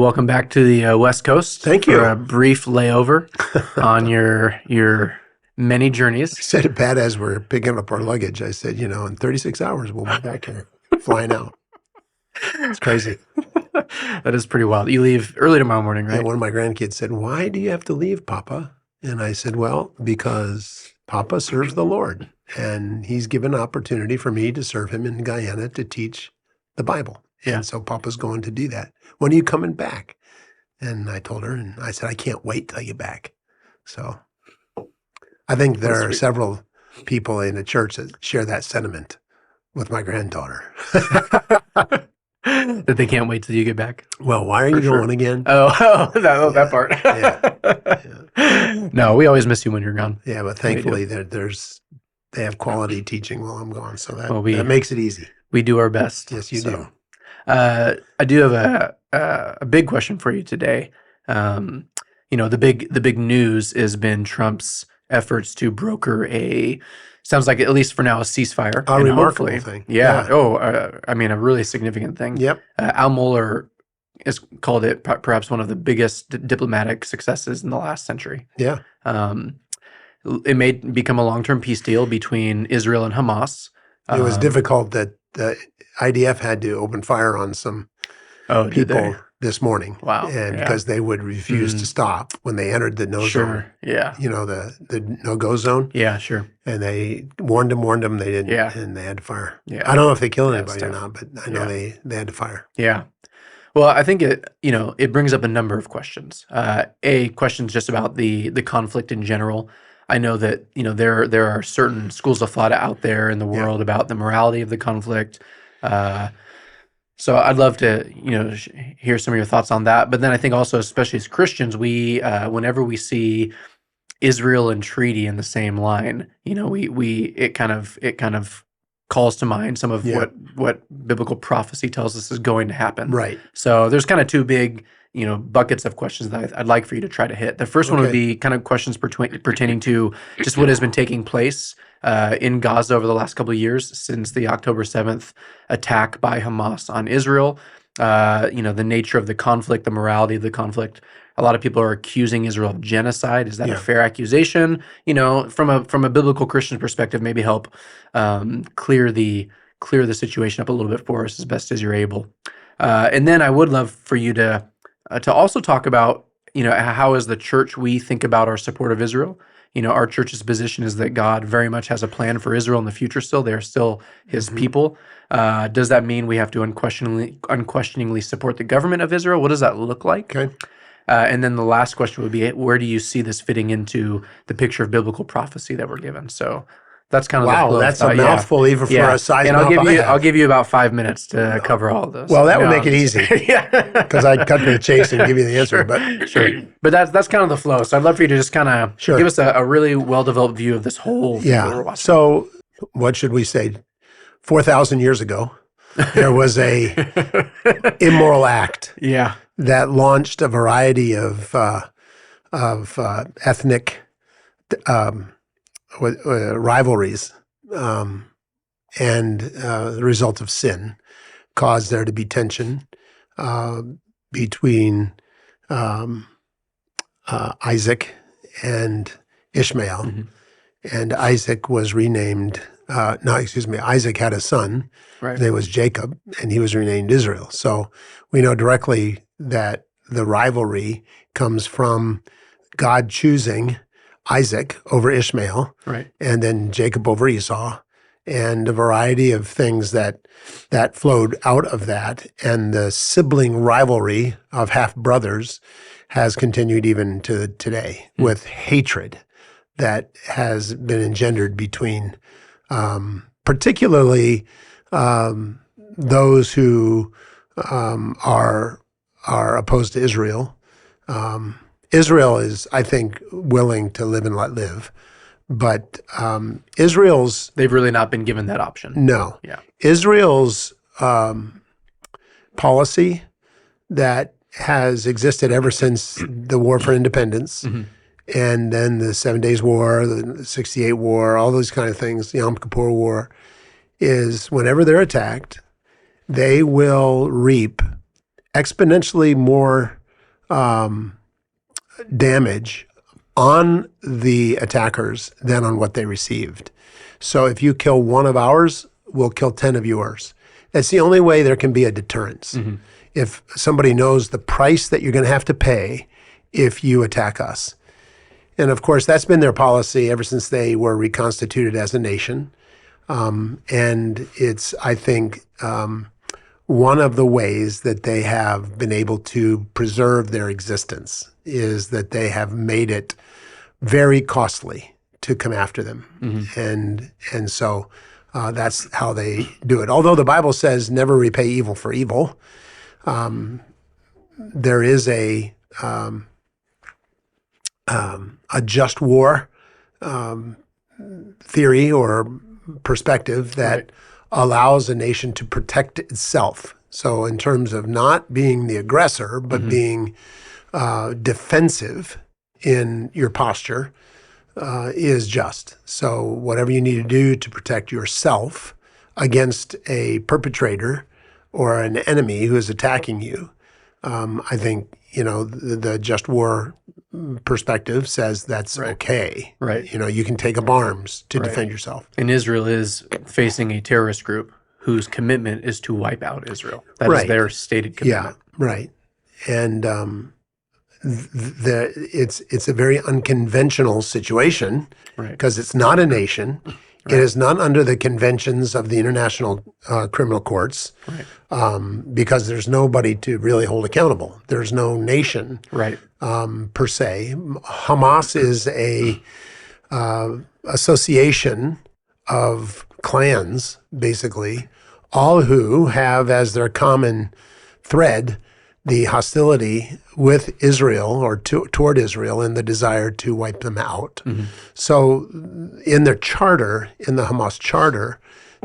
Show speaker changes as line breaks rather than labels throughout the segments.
welcome back to the West Coast.
Thank you.
For a brief layover on your many journeys.
I said it bad as we're picking up our luggage. I said, in 36 hours, we'll be back here flying out. It's crazy.
That is pretty wild. You leave early tomorrow morning, right?
Yeah, one of my grandkids said, "Why do you have to leave, Papa?" And I said, "Well, because Papa serves the Lord, and he's given an opportunity for me to serve him in Guyana to teach the Bible.
Yeah.
And so Papa's going to do that. When are you coming back?" And I told her, and I said, "I can't wait till you're back." So I think there are several people in the church that share that sentiment with my granddaughter.
That they can't wait till you get back.
Well, why are you going again?
That part.
Yeah.
No, we always miss you when you're gone.
Yeah, but thankfully they have quality teaching while I'm gone, so that makes it easy.
We do our best.
Yes, you do.
I do have a big question for you today. The big news has been Trump's efforts to broker sounds like at least for now, a ceasefire.
A remarkable thing.
Yeah. A really significant thing.
Yep.
Al Mohler has called it perhaps one of the biggest diplomatic successes in the last century.
Yeah.
It may become a long-term peace deal between Israel and Hamas.
It was difficult that the IDF had to open fire on some people this morning.
Wow.
And because they would refuse to stop when they entered the no zone.
Yeah.
The no-go zone.
Yeah, sure.
And they warned them, they didn't.
Yeah.
And they had to fire.
Yeah.
I don't know if they killed anybody or not, but I know they had to fire.
Yeah. Well, I think it brings up a number of questions. Questions just about the conflict in general. I know that there are certain schools of thought out there in the world about the morality of the conflict. So I'd love to hear some of your thoughts on that. But then I think also, especially as Christians, we whenever we see Israel and treaty in the same line, it kind of calls to mind some of what biblical prophecy tells us is going to happen.
Right. So
there's kind of two big buckets of questions that I'd like for you to try to hit. The first one would be kind of questions pertaining to just what has been taking place in Gaza over the last couple of years since the October 7th attack by Hamas on Israel. The nature of the conflict, the morality of the conflict. A lot of people are accusing Israel of genocide. Is that a fair accusation? From a biblical Christian perspective, maybe help clear the situation up a little bit for us as best as you're able. And then I would love for you to also talk about, how as the church we think about our support of Israel. Our church's position is that God very much has a plan for Israel in the future still. They're still his people. Does that mean we have to unquestioningly support the government of Israel? What does that look like?
Okay.
And then the last question would be, where do you see this fitting into the picture of biblical prophecy that we're given? So that's kind of the flow.
That's a mouthful even for a size
and
mouth.
I'll give you about 5 minutes to cover all of those.
Well, that would make it easy. Because I'd cut to the chase and give you the answer.
But that's kind of the flow. So I'd love for you to just kind of give us a really well-developed view of this whole thing that we're watching.
So what should we say? 4,000 years ago, there was a immoral act that launched a variety of ethnic rivalries, and the result of sin caused there to be tension between Isaac and Ishmael. Mm-hmm. And Isaac was renamed, Isaac had a son. Right. His name was Jacob, and he was renamed Israel. So we know directly that the rivalry comes from God choosing Isaac over Ishmael, right, and then Jacob over Esau, and a variety of things that flowed out of that. And the sibling rivalry of half-brothers has continued even to today with hatred that has been engendered between particularly those who are opposed to Israel. Israel is, I think, willing to live and let live, but Israel's...
They've really not been given that option.
No.
Yeah.
Israel's policy that has existed ever since the War for Independence, and then the 7 Days War, the 68 War, all those kind of things, the Yom Kippur War, is whenever they're attacked, they will reap exponentially more damage on the attackers than on what they received. So if you kill one of ours, we'll kill 10 of yours. That's the only way there can be a deterrence. Mm-hmm. If somebody knows the price that you're going to have to pay if you attack us. And of course, that's been their policy ever since they were reconstituted as a nation. And it's, I think, one of the ways that they have been able to preserve their existence is that they have made it very costly to come after them. Mm-hmm. And so that's how they do it. Although the Bible says never repay evil for evil, there is a just war theory or perspective that allows a nation to protect itself. So in terms of not being the aggressor, but being defensive in your posture is just. So whatever you need to do to protect yourself against a perpetrator or an enemy who is attacking you, I think, the just war perspective says that's okay.
Right.
You can take up arms to defend yourself.
And Israel is facing a terrorist group whose commitment is to wipe out Israel. That is their stated commitment.
Yeah, right. And it's a very unconventional situation because it's not a nation. It is not under the conventions of the international criminal courts because there's nobody to really hold accountable. There's no nation per se. Hamas is a association of clans, basically, all who have as their common thread the hostility with Israel or toward Israel and the desire to wipe them out. Mm-hmm. So in their charter, in the Hamas charter,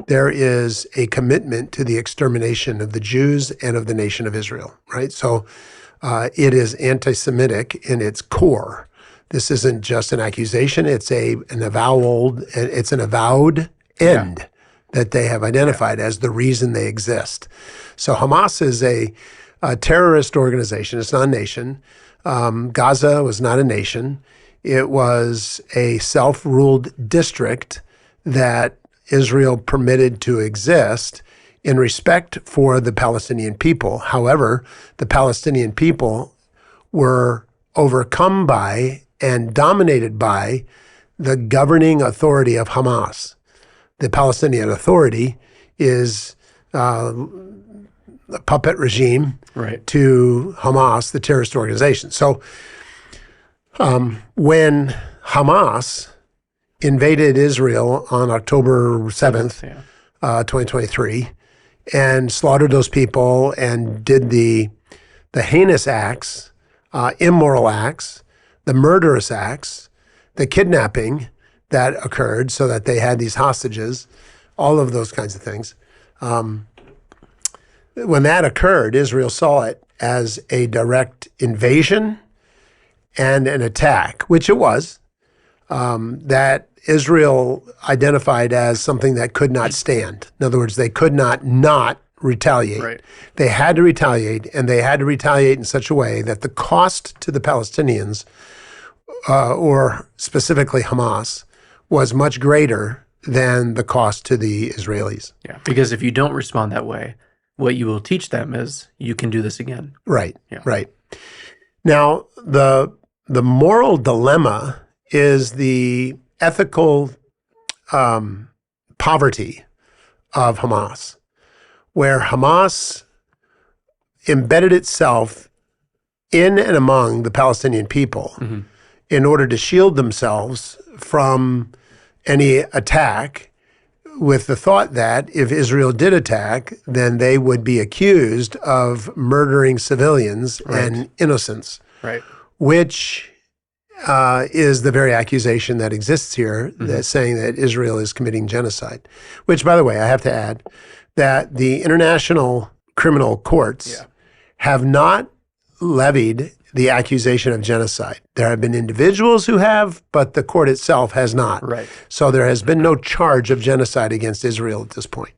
there is a commitment to the extermination of the Jews and of the nation of Israel, right? So it is anti-Semitic in its core. This isn't just an accusation, it's an avowed end that they have identified as the reason they exist. So Hamas is a terrorist organization. It's not a nation. Gaza was not a nation. It was a self-ruled district that Israel permitted to exist in respect for the Palestinian people. However, the Palestinian people were overcome by and dominated by the governing authority of Hamas. The Palestinian Authority is a puppet regime to Hamas, the terrorist organization. So when Hamas invaded Israel on October 7th, 2023, and slaughtered those people and did the heinous acts, immoral acts, the murderous acts, the kidnapping that occurred so that they had these hostages, all of those kinds of things. When that occurred, Israel saw it as a direct invasion and an attack, which it was, that Israel identified as something that could not stand. In other words, they could not retaliate. Right. They had to retaliate, and they had to retaliate in such a way that the cost to the Palestinians, or specifically Hamas, was much greater than the cost to the Israelis.
Yeah, because if you don't respond that way, what you will teach them is you can do this again.
Right, right. Now, the moral dilemma is the ethical poverty of Hamas, where Hamas embedded itself in and among the Palestinian people in order to shield themselves from any attack, with the thought that if Israel did attack, then they would be accused of murdering civilians and innocents, which is the very accusation that exists here, that's saying that Israel is committing genocide. Which, by the way, I have to add that the international criminal courts have not levied the accusation of genocide. There have been individuals who have, but the court itself has not. So there has been no charge of genocide against Israel at this point.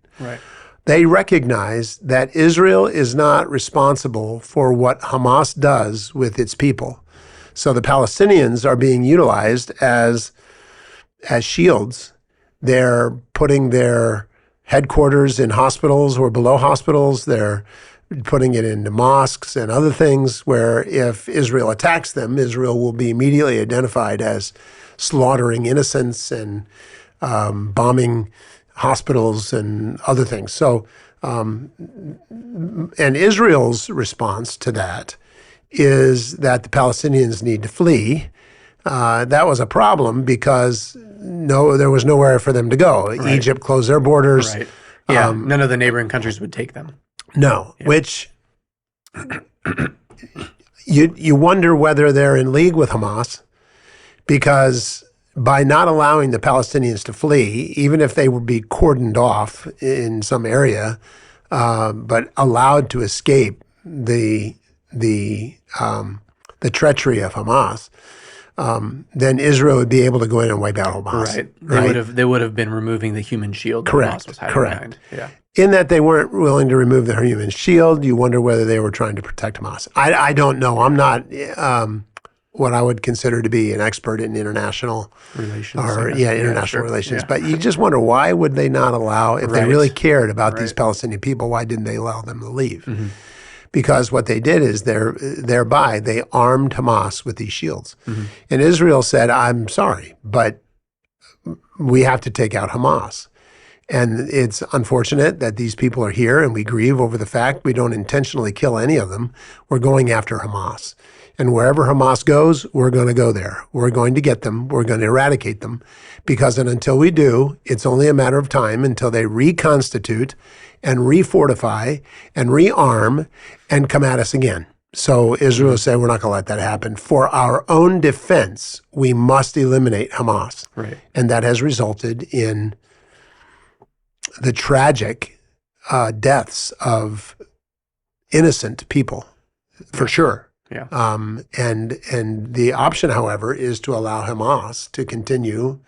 They recognize that Israel is not responsible for what Hamas does with its people. So the Palestinians are being utilized as shields. They're putting their headquarters in hospitals or below hospitals. They're putting it into mosques and other things where if Israel attacks them, Israel will be immediately identified as slaughtering innocents and bombing hospitals and other things. So, and Israel's response to that is that the Palestinians need to flee. That was a problem because there was nowhere for them to go. Right. Egypt closed their borders.
Right. Yeah, none of the neighboring countries would take them.
No, yeah. Which you wonder whether they're in league with Hamas, because by not allowing the Palestinians to flee, even if they would be cordoned off in some area, but allowed to escape the treachery of Hamas, then Israel would be able to go in and wipe out Hamas.
Right. They would have been removing the human shield that Hamas was hiding behind. Yeah.
In that they weren't willing to remove the human shield, you wonder whether they were trying to protect Hamas. I don't know. I'm not what I would consider to be an expert in international
relations.
International relations. Yeah. But you just wonder, why would they not allow, if they really cared about these Palestinian people, why didn't they allow them to leave? Mm-hmm. Because what they did is thereby they armed Hamas with these shields. Mm-hmm. And Israel said, I'm sorry, but we have to take out Hamas. And it's unfortunate that these people are here, and we grieve over the fact we don't intentionally kill any of them. We're going after Hamas. And wherever Hamas goes, we're going to go there. We're going to get them. We're going to eradicate them. Because until we do, it's only a matter of time until they reconstitute and refortify and rearm and come at us again. So Israel said, we're not going to let that happen. For our own defense, we must eliminate Hamas.
Right.
And that has resulted in the tragic deaths of innocent people, for sure.
Yeah.
And the option, however, is to allow Hamas to continue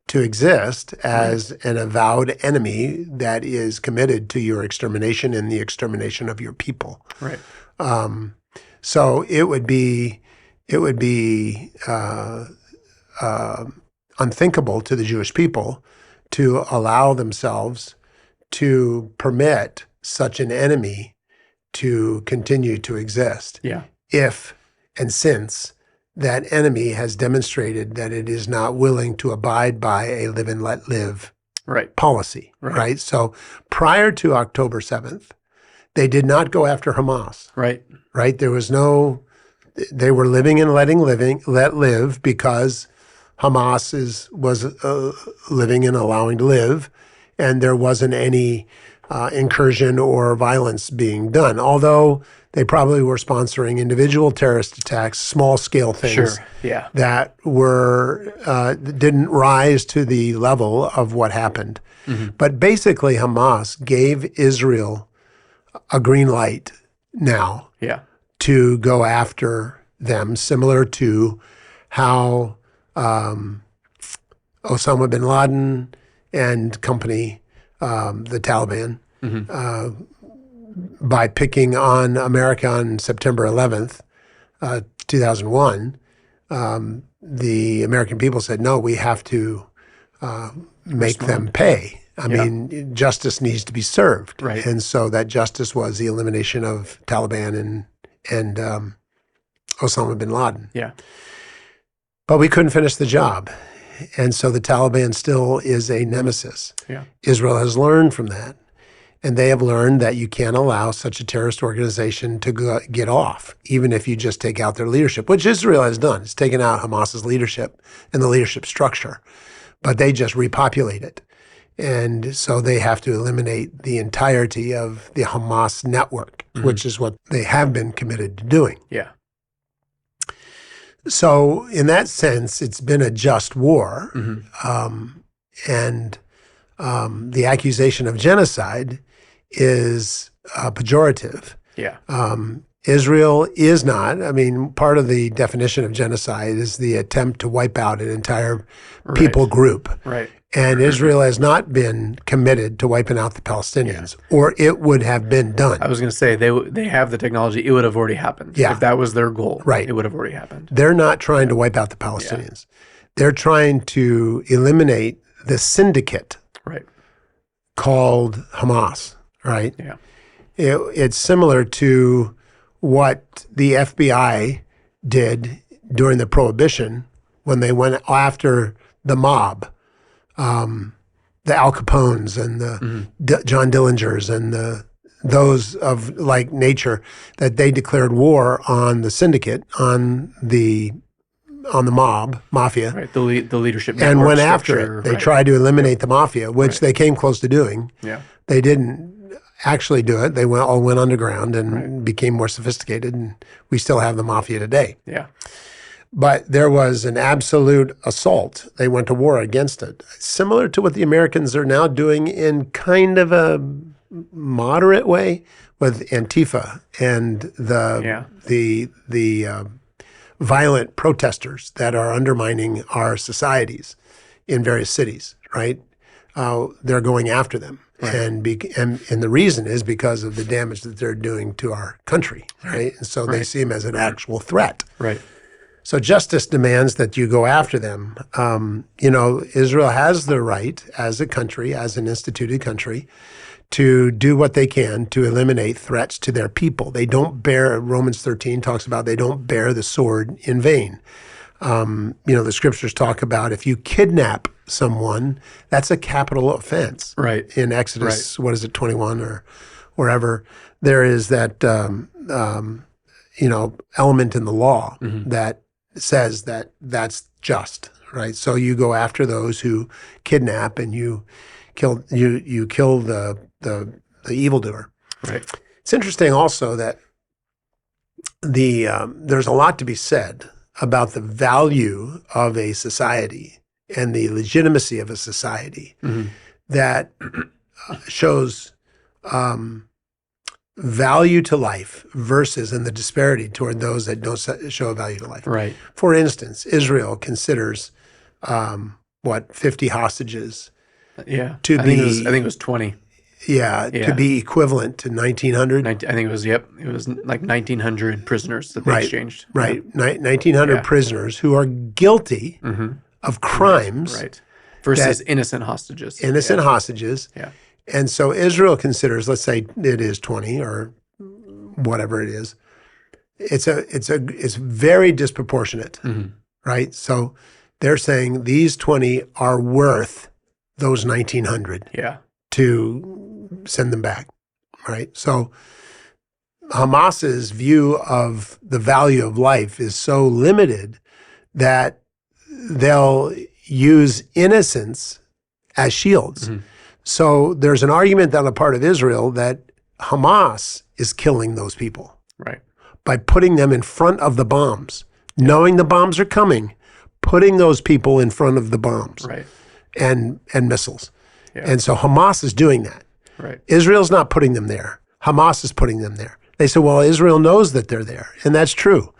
to exist as an avowed enemy that is committed to your extermination and the extermination of your people.
Right.
So it would be unthinkable to the Jewish people to allow themselves to permit such an enemy to continue to exist.
Yeah.
If and since that enemy has demonstrated that it is not willing to abide by a live and let live policy. Right. So prior to October 7th, they did not go after Hamas.
Right.
There was they were living and let live because Hamas was living and allowing to live, and there wasn't any incursion or violence being done. Although they probably were sponsoring individual terrorist attacks, small-scale things that didn't rise to the level of what happened. Mm-hmm. But basically, Hamas gave Israel a green light now to go after them, similar to how Osama bin Laden and company, the Taliban, by picking on America on September 11th, 2001, the American people said, no, we have to make them pay. I mean, justice needs to be served.
Right.
And so that justice was the elimination of Taliban and Osama bin Laden.
Yeah.
But we couldn't finish the job. And so the Taliban still is a nemesis.
Yeah.
Israel has learned from that. And they have learned that you can't allow such a terrorist organization to get off, even if you just take out their leadership, which Israel has done. It's taken out Hamas's leadership and the leadership structure, but they just repopulate it. And so they have to eliminate the entirety of the Hamas network, which is what they have been committed to doing.
Yeah.
So in that sense, it's been a just war. And the accusation of genocide is pejorative.
Yeah.
Israel is not. I mean, part of the definition of genocide is the attempt to wipe out an entire people group.
Right.
And Israel has not been committed to wiping out the Palestinians, or it would have been done.
I was going to say they have the technology. It would have already happened.
Yeah.
If that was their goal,
right.
It would have already happened.
They're not trying to wipe out the Palestinians. They're trying to eliminate the syndicate called Hamas, right?
Yeah.
It's similar to what the FBI did during the Prohibition when they went after the mob, the Al Capones and the John Dillingers and those of like nature, that they declared war on the syndicate, on the mafia.
Right, the leadership
and went
structure,
after it. They tried to eliminate the mafia, which they came close to doing.
Yeah.
They didn't actually do it. They all went underground and became more sophisticated, and we still have the mafia today.
Yeah.
But there was an absolute assault. They went to war against it, similar to what the Americans are now doing in kind of a moderate way with Antifa and the violent protesters that are undermining our societies in various cities. Right, they're going after them, and the reason is because of the damage that they're doing to our country. Right, and so they see them as an actual threat.
Right.
So justice demands that you go after them. Israel has the right as a country, as an instituted country, to do what they can to eliminate threats to their people. They don't bear, Romans 13 talks about, they don't bear the sword in vain. The scriptures talk about if you kidnap someone, that's a capital offense.
Right.
In Exodus, 21 or wherever, there is that, element in the law that says that that's just, right? So you go after those who kidnap and you kill the evildoer.
Right.
It's interesting also that there's a lot to be said about the value of a society and the legitimacy of a society that shows value to life versus and the disparity toward those that don't show a value to life.
Right.
For instance, Israel considers 50 hostages.
Yeah. I think it was 20.
Yeah, to be equivalent to 1,900.
I think it was. Yep, it was like 1,900 prisoners that they exchanged.
Right, 1,900 prisoners who are guilty of crimes.
Right. Versus innocent hostages.
Innocent hostages.
Yeah.
And so Israel considers, let's say it is 20 or whatever it is, it's very disproportionate, right? So they're saying these 20 are worth those 1,900 to send them back, right? So Hamas's view of the value of life is so limited that they'll use innocence as shields. So there's an argument on the part of Israel that Hamas is killing those people by putting them in front of the bombs, knowing the bombs are coming, putting those people in front of the bombs and missiles. And so Hamas is doing that. Israel's not putting them there. Hamas is putting them there. They say, well, Israel knows that they're there, and that's true.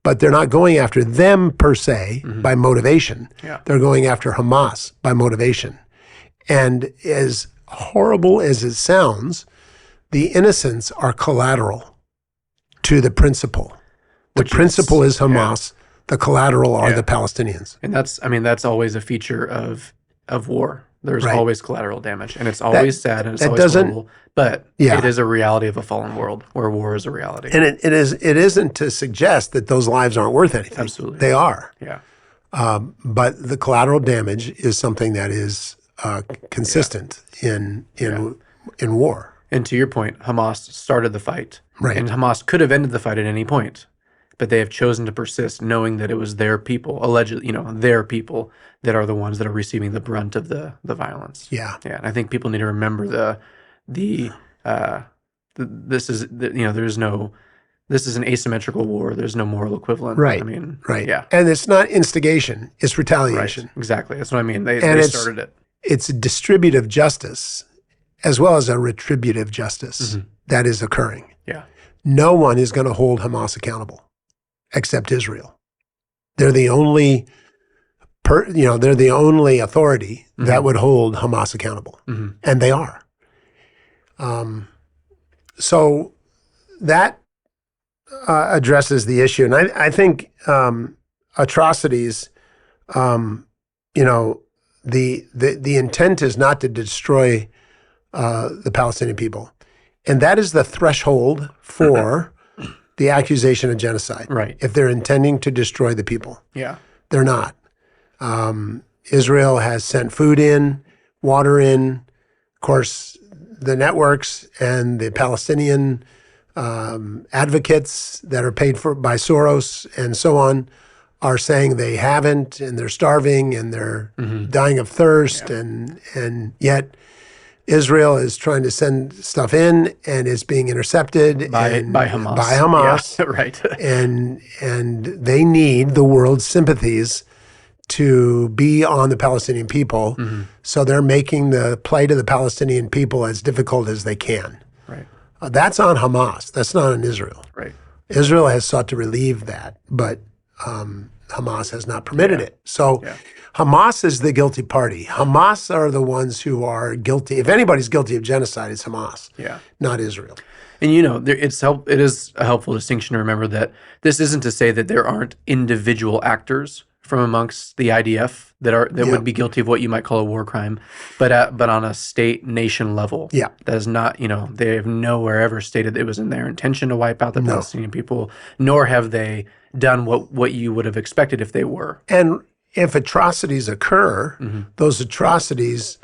But they're not going after them per se by motivation. They're going after Hamas by motivation. And as horrible as it sounds, the innocents are collateral to the principle. The principle is Hamas. The collateral are the Palestinians.
And that's always a feature of war. There's always collateral damage, and it's always sad and it's always horrible. But it is a reality of a fallen world where war is a reality.
And it isn't to suggest that those lives aren't worth anything.
Absolutely,
they are.
Yeah.
But the collateral damage is something that is consistent in war.
And to your point, Hamas started the fight,
and
Hamas could have ended the fight at any point, but they have chosen to persist, knowing that it was their people, allegedly, their people that are the ones that are receiving the brunt of the violence.
Yeah.
And I think people need to remember this is an asymmetrical war. There's no moral equivalent.
Right. Yeah. And it's not instigation; it's retaliation.
Right. Exactly. That's what I mean. They started it.
It's a distributive justice as well as a retributive justice that is occurring.
Yeah.
No one is going to hold Hamas accountable except Israel. They're the only they're the only authority that would hold Hamas accountable, and they are. So that addresses the issue, and I think atrocities. The intent is not to destroy the Palestinian people, and that is the threshold for the accusation of genocide.
Right.
If they're intending to destroy the people, they're not. Israel has sent food in, water in. Of course, the networks and the Palestinian advocates that are paid for by Soros and so on are saying they haven't, and they're starving, and they're dying of thirst, and yet Israel is trying to send stuff in, and is being intercepted
by Hamas.
By Hamas,
yeah, right?
and they need the world's sympathies to be on the Palestinian people, so they're making the plight of the Palestinian people as difficult as they can.
Right.
That's on Hamas. That's not on Israel.
Right.
Israel has sought to relieve that, but Hamas has not permitted it. So Hamas is the guilty party. Hamas are the ones who are guilty. If anybody's guilty of genocide, it's Hamas, not Israel.
And it is a helpful distinction to remember that this isn't to say that there aren't individual actors from amongst the IDF that would be guilty of what you might call a war crime, but on a state nation level, that is not. They have nowhere ever stated it was in their intention to wipe out the Palestinian people, nor have they done what you would have expected if they were.
And if atrocities occur, those atrocities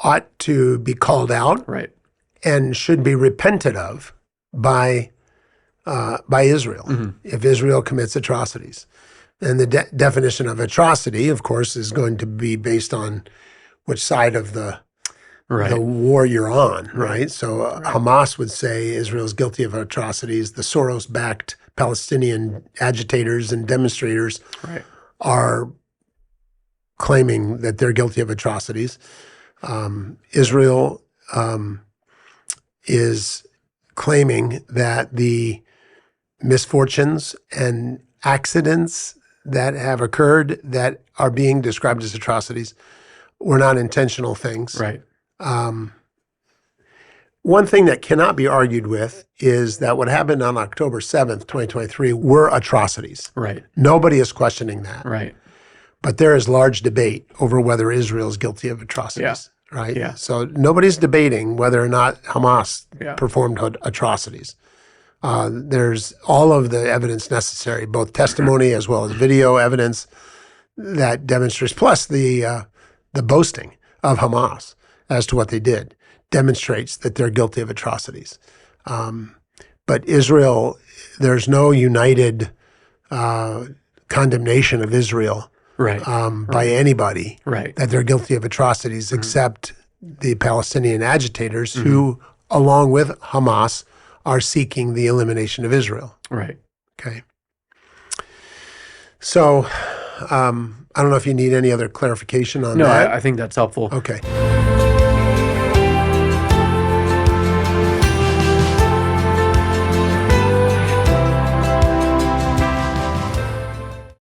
ought to be called out,
right,
and should be repented of by Israel if Israel commits atrocities. And the definition of atrocity, of course, is going to be based on which side of the war you're on, right? So Hamas would say Israel's guilty of atrocities. The Soros-backed Palestinian agitators and demonstrators are claiming that they're guilty of atrocities. Israel is claiming that the misfortunes and accidents that have occurred that are being described as atrocities were not intentional things.
Right.
One thing that cannot be argued with is that what happened on October 7th, 2023 were atrocities.
Right.
Nobody is questioning that.
Right.
But there is large debate over whether Israel is guilty of atrocities. Right?
Yeah.
So nobody's debating whether or not Hamas performed atrocities. There's all of the evidence necessary, both testimony as well as video evidence that demonstrates, plus the boasting of Hamas as to what they did, demonstrates that they're guilty of atrocities. But Israel, there's no united condemnation of Israel by anybody that they're guilty of atrocities, except the Palestinian agitators who, along with Hamas, are seeking the elimination of Israel.
Right.
Okay. So I don't know if you need any other clarification on that.
No, I think that's helpful.
Okay.